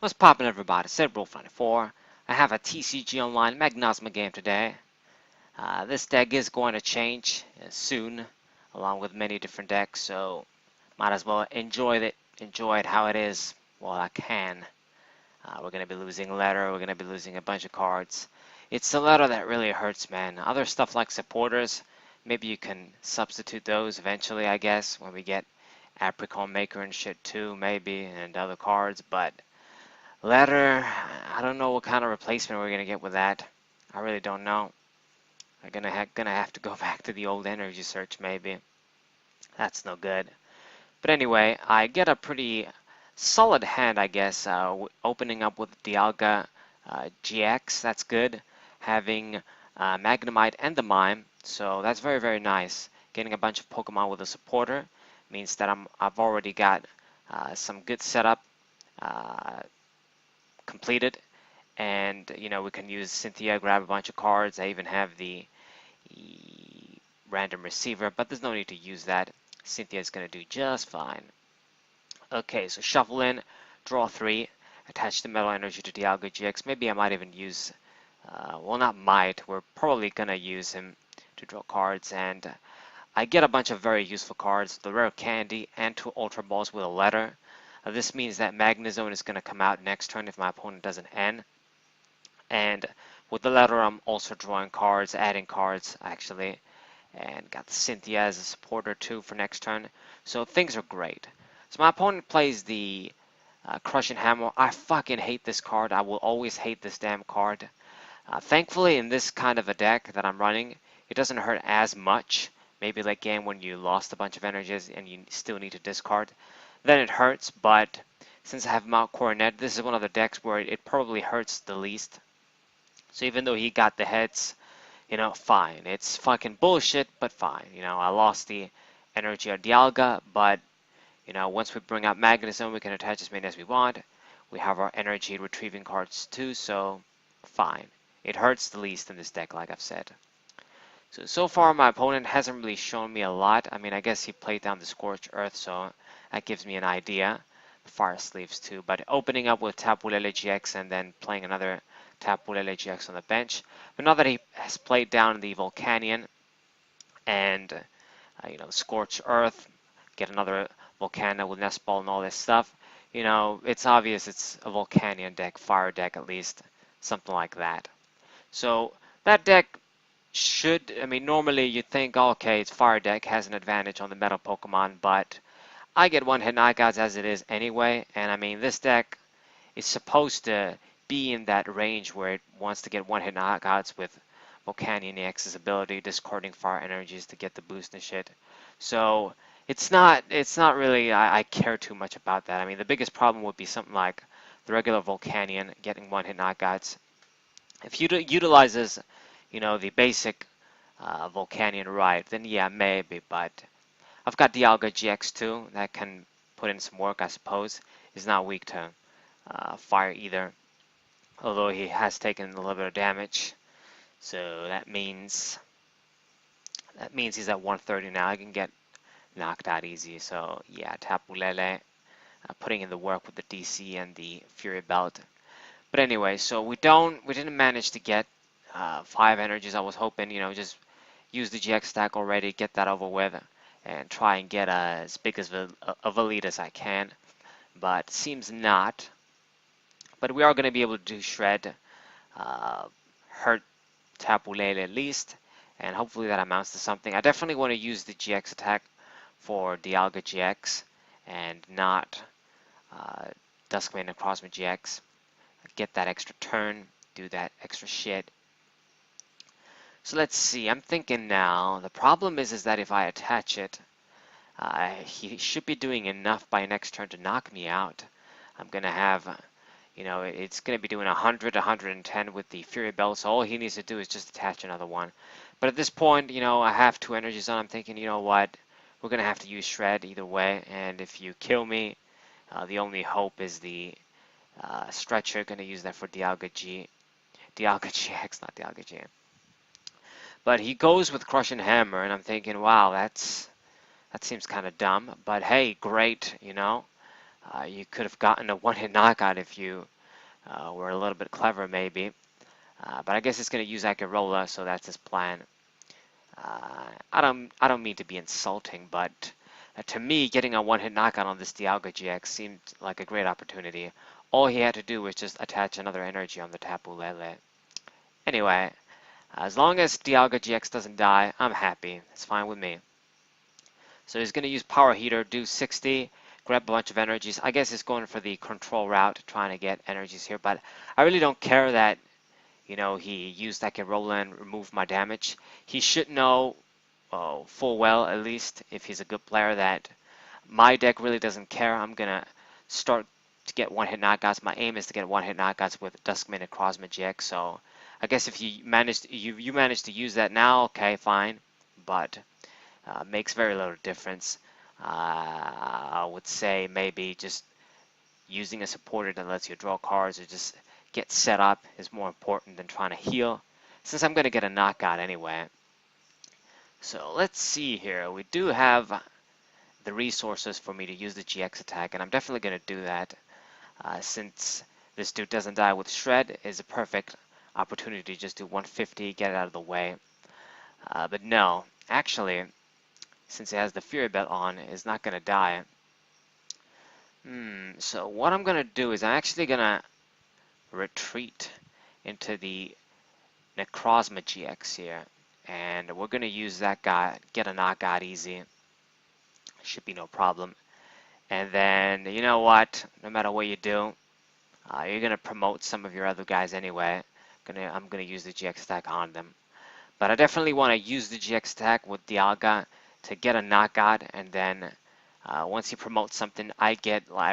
What's poppin', everybody? Said Wolf94. I have a TCG Online Magnozma game today. This deck is going to change soon, along with many different decks, so might as well enjoy it how it is while I can. We're going to be losing letter, we're going to be losing a bunch of cards. It's the letter that really hurts, man. Other stuff like supporters, maybe you can substitute those eventually, I guess, when we get Apricot Maker and shit too, maybe, and other cards, but letter, I don't know what kind of replacement we're gonna get with that. I really don't know. We're gonna have to go back to the old energy search maybe. That's no good. But anyway, I get a pretty solid hand, I guess. Opening up with Dialga GX, that's good. Having Magnemite and the Mime, so that's very, very nice. Getting a bunch of Pokemon with a supporter means that I've already got some good setup completed, and we can use Cynthia, grab a bunch of cards. I even have the random receiver, but there's no need to use that. Cynthia is going to do just fine. Okay, so shuffle in, draw 3, attach the metal energy to Dialga GX. Maybe I might even use, well, not might, we're probably going to use him to draw cards, and I get a bunch of very useful cards, the rare candy and 2 Ultra Balls with a letter. This means that Magnezone is going to come out next turn if my opponent doesn't N. And with the letter, I'm also drawing cards, adding cards, actually. And got the Cynthia as a supporter, too, for next turn. So things are great. So my opponent plays the Crushing Hammer. I fucking hate this card. I will always hate this damn card. Thankfully, in this kind of a deck that I'm running, it doesn't hurt as much. Maybe like game when you lost a bunch of energies and you still need to discard. Then it hurts, but since I have Mount Coronet, this is one of the decks where it probably hurts the least. So even though he got the heads, fine. It's fucking bullshit, but fine. I lost the energy of Dialga, but, once we bring out Magnezone, we can attach as many as we want. We have our energy retrieving cards too, so fine. It hurts the least in this deck, like I've said. So far, my opponent hasn't really shown me a lot. I mean, I guess he played down the Scorched Earth, so that gives me an idea. Fire Sleeves too, but opening up with Tapu Lele GX and then playing another Tapu Lele GX on the bench. But now that he has played down the Volcanion and Scorched Earth, get another Volcano with Nest Ball and all this stuff, it's obvious it's a Volcanion deck, fire deck at least, something like that. So that deck normally you'd think, okay, it's fire deck, has an advantage on the metal Pokemon, but I get one-hit knockouts as it is anyway, and this deck is supposed to be in that range where it wants to get one-hit knockouts with Volcanion EX's ability, discarding fire energies to get the boost and shit. So it's not really I care too much about that. The biggest problem would be something like the regular Volcanion getting one-hit knockouts. If you utilizes, the basic Volcanion right, then yeah, maybe, but I've got Dialga GX too, that can put in some work, I suppose. He's not weak to fire either, although he has taken a little bit of damage. So that means he's at 130 now. I can get knocked out easy. So yeah, Tapu Lele, putting in the work with the DC and the Fury Belt. But anyway, so we didn't manage to get 5 energies. I was hoping, just use the GX stack already, get that over with, and try and get as big of a lead as I can. But seems not. But we are going to be able to do Shred, hurt Tapu Lele at least, and hopefully that amounts to something. I definitely want to use the GX attack for Dialga GX and not Duskmane Necrozma GX. Get that extra turn, do that extra shit. So let's see, I'm thinking now, the problem is that if I attach it, he should be doing enough by next turn to knock me out. I'm going to have, it's going to be doing 100, 110 with the Fury Belt, so all he needs to do is just attach another one. But at this point, I have 2 energies on, I'm thinking, you know what, we're going to have to use Shred either way, and if you kill me, the only hope is the Stretcher. Going to use that for Dialga GX, not Dialga G. But he goes with Crushing Hammer, and I'm thinking, wow, that seems kind of dumb. But hey, great, you could have gotten a one-hit knockout if you We're a little bit clever maybe. But I guess it's going to use Akirola, so that's his plan. I don't mean to be insulting, but to me, getting a one-hit knockout on this Dialga GX seemed like a great opportunity. All he had to do was just attach another energy on the Tapu Lele. Anyway, as long as Dialga GX doesn't die, I'm happy. It's fine with me. So he's going to use Power Heater, do 60, grab a bunch of energies. I guess he's going for the control route, trying to get energies here, but I really don't care that, he used like a roll and remove my damage. He should know full well, at least, if he's a good player, that my deck really doesn't care. I'm going to start to get one-hit knockouts. My aim is to get one-hit knockouts with Duskman and necrozma GX, so I guess if you managed to use that now, okay, fine, but makes very little difference. I would say maybe just using a supporter that lets you draw cards or just get set up is more important than trying to heal, since I'm going to get a knockout anyway. So let's see here. We do have the resources for me to use the GX attack, and I'm definitely going to do that since this dude doesn't die with Shred. Is a perfect opportunity to just do 150, get it out of the way. But no, actually, since it has the Fury Belt on, is not going to die. So what I'm going to do is I'm actually going to retreat into the Necrozma GX here. And we're going to use that guy, get a knockout easy. Should be no problem. And then, you know what? No matter what you do, you're going to promote some of your other guys anyway. I'm going to use the GX attack on them. But I definitely want to use the GX attack with Dialga to get a knockout, and then once he promotes something, I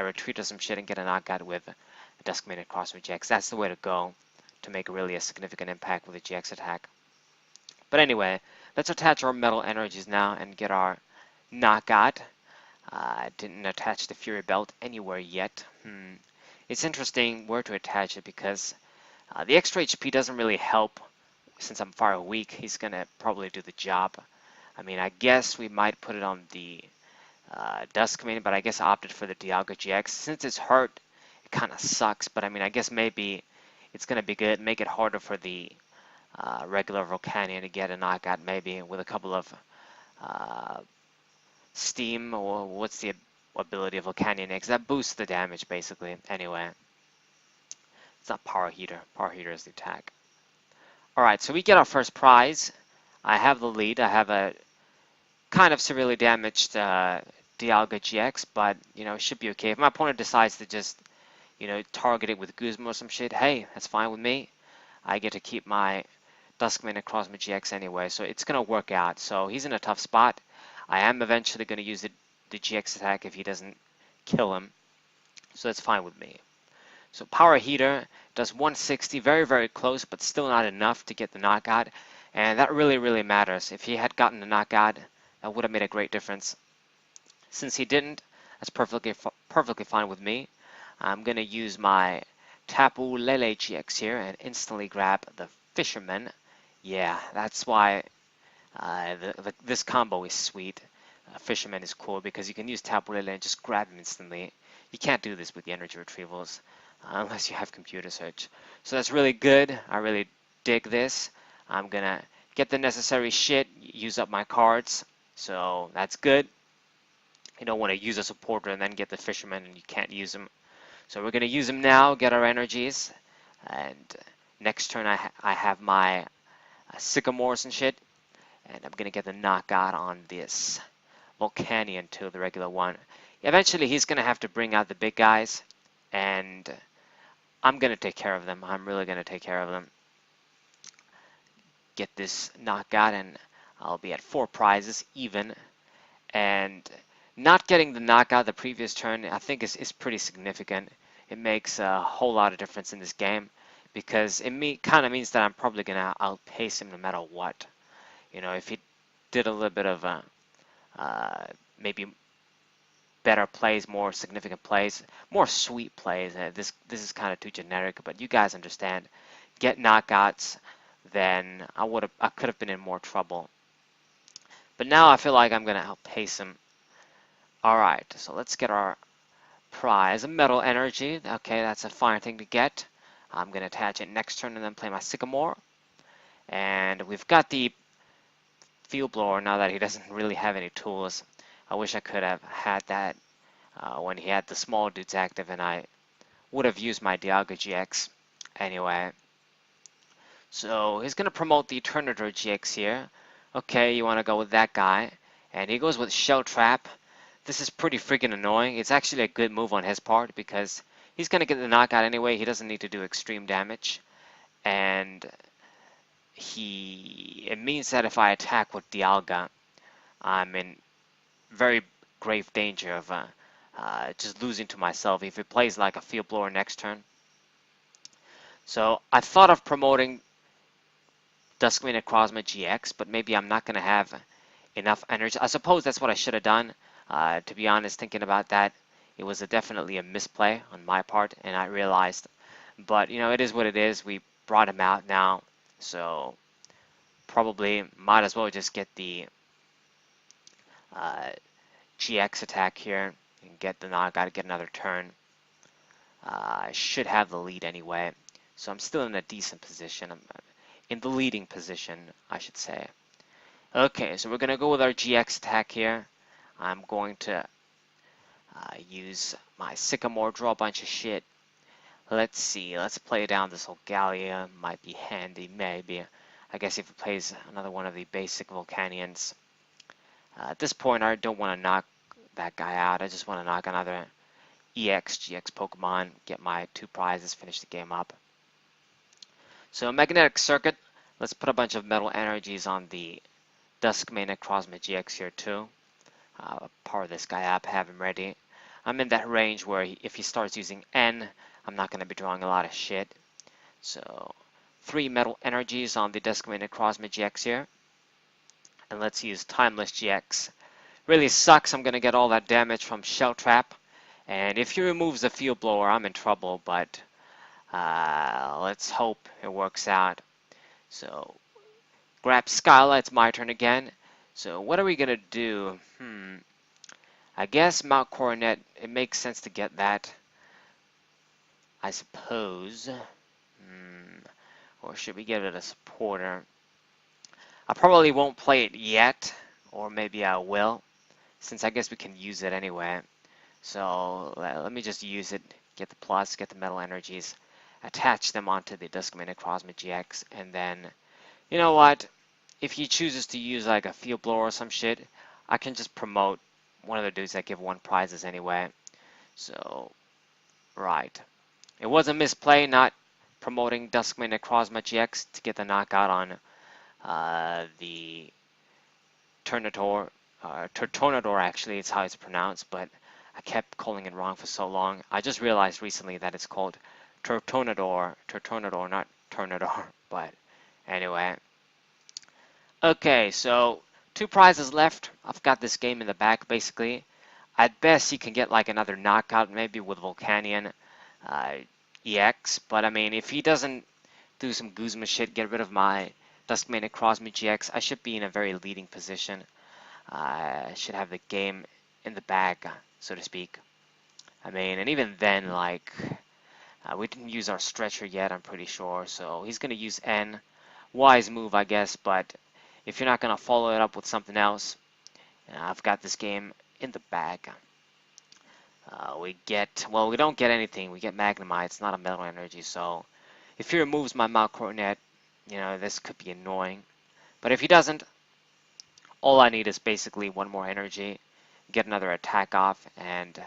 retreat or some shit and get a knockout with a Duskmane Crossroad GX. That's the way to go to make really a significant impact with the GX attack. But anyway, let's attach our metal energies now and get our knockout. I didn't attach the Fury Belt anywhere yet. It's interesting where to attach it because the extra HP doesn't really help. Since I'm far weak, he's going to probably do the job. I mean, I guess we might put it on the Duskmane, but I guess I opted for the Dialga GX. Since it's hurt, it kind of sucks, but I mean, I guess maybe it's going to be good. Make it harder for the regular Volcanion to get a knockout, maybe with a couple of Steam, or what's the ability of Volcanion X? That boosts the damage, basically. Anyway, it's not Power Heater. Power Heater is the attack. Alright, so we get our first prize. I have the lead. I have a kind of severely damaged Dialga GX, but, it should be okay. If my opponent decides to just, target it with Guzma or some shit, hey, that's fine with me. I get to keep my Duskmane and Necrozma GX anyway, so it's going to work out. So he's in a tough spot. I am eventually going to use the GX attack if he doesn't kill him, so that's fine with me. So Power Heater does 160, very, very close, but still not enough to get the knockout. And that really, really matters. If he had gotten the knockout, that would have made a great difference. Since he didn't, that's perfectly fine with me. I'm going to use my Tapu Lele GX here and instantly grab the Fisherman. Yeah, that's why this combo is sweet. Fisherman is cool because you can use Tapu Lele and just grab him instantly. You can't do this with the energy retrievals unless you have computer search. So that's really good. I really dig this. I'm going to get the necessary shit, use up my cards. So that's good. You don't want to use a supporter and then get the Fisherman and you can't use him. So we're going to use him now, get our energies. And next turn I have my Sycamores and shit. And I'm going to get the knockout on this Volcanion too, the regular one. Eventually he's going to have to bring out the big guys. And I'm going to take care of them. I'm really going to take care of them. Get this knockout and I'll be at 4 prizes even. And not getting the knockout the previous turn I think is pretty significant. It makes a whole lot of difference in this game because it kind of means that I'm probably going to outpace him no matter what. If he did a little bit of maybe better plays, more significant plays, more sweet plays. This is kind of too generic, but you guys understand. Get knockouts, then I could have been in more trouble. But now I feel like I'm gonna outpace him. All right, so let's get our prize, a metal energy. Okay, that's a fine thing to get. I'm going to attach it next turn and then play my Sycamore. And we've got the Field Blower now that he doesn't really have any tools. I wish I could have had that when he had the small dudes active, and I would have used my Dialga GX anyway. So he's going to promote the Turtonator GX here. Okay, you want to go with that guy. And he goes with Shell Trap. This is pretty freaking annoying. It's actually a good move on his part because he's going to get the knockout anyway. He doesn't need to do extreme damage. And it means that if I attack with Dialga, I'm in very grave danger of just losing to myself if he plays like a Field Blower next turn. So I thought of promoting Dusk Necrozma GX, but maybe I'm not going to have enough energy. I suppose that's what I should have done. To be honest, thinking about that, it was definitely a misplay on my part, and I realized. But, it is what it is. We brought him out now, so probably might as well just get the GX attack here and get the knockout, get another turn. I should have the lead anyway, so I'm still in a decent position. I'm in the leading position, I should say. Okay, so we're going to go with our GX attack here. I'm going to use my Sycamore, draw a bunch of shit. Let's see, let's play down this Volcanion. Might be handy, maybe. I guess if it plays another one of the basic Volcanions. At this point, I don't want to knock that guy out. I just want to knock another EX, GX Pokemon, get my 2 prizes, finish the game up. So Magnetic Circuit, let's put a bunch of metal energies on the Dusk Necrozma GX here too. Power this guy up, have him ready. I'm in that range where if he starts using N, I'm not going to be drawing a lot of shit. So 3 metal energies on the Dusk Necrozma GX here. And let's use Timeless GX. Really sucks, I'm going to get all that damage from Shell Trap. And if he removes the Field Blower, I'm in trouble, but let's hope it works out. So grab Skyla, it's my turn again. So what are we going to do? I guess Mount Coronet, it makes sense to get that, I suppose. Or should we give it a supporter? I probably won't play it yet, or maybe I will, since I guess we can use it anyway. So let me just use it, get the plus, get the metal energies, attach them onto the Dusk Necrozma GX, and then, you know what? If he chooses to use like a Field Blower or some shit, I can just promote one of the dudes that give 1 prizes anyway. So, right. It was a misplay not promoting Dusk Necrozma GX to get the knockout on the Turtonator, actually, it's how it's pronounced, but I kept calling it wrong for so long. I just realized recently that it's called Turtonator, not Turtonator, but anyway. Okay, so 2 prizes left. I've got this game in the back, basically. At best, you can get like another knockout, maybe with Volcanion EX, but I mean, if he doesn't do some Guzma shit, get rid of my Dusk Necrozma GX, I should be in a very leading position. I should have the game in the bag, so to speak. I mean, and even then, like, we didn't use our stretcher yet, I'm pretty sure, so he's going to use N. Wise move, I guess, but if you're not going to follow it up with something else, I've got this game in the bag. We don't get anything. We get Magnemite. It's not a metal energy, so if he removes my Mount Coronet, this could be annoying. But if he doesn't, all I need is basically 1 more energy, get another attack off, and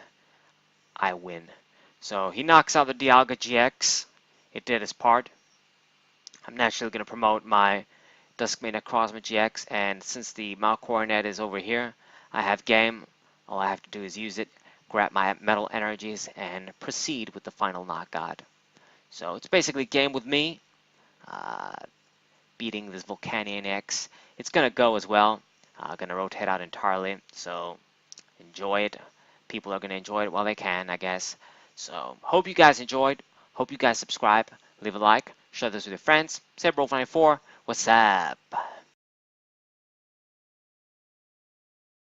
I win. So he knocks out the Dialga GX. It did its part. I'm naturally going to promote my Dusk Necrozma GX, and since the Mount Coronet is over here, I have game. All I have to do is use it, grab my metal energies, and proceed with the final knockout. So it's basically game with me, beating this Volcanion X. It's going to go as well. I'm going to rotate out entirely, so enjoy it. People are going to enjoy it while they can, I guess. So hope you guys enjoyed. Hope you guys subscribe, leave a like, share this with your friends. Say Bro94, what's up?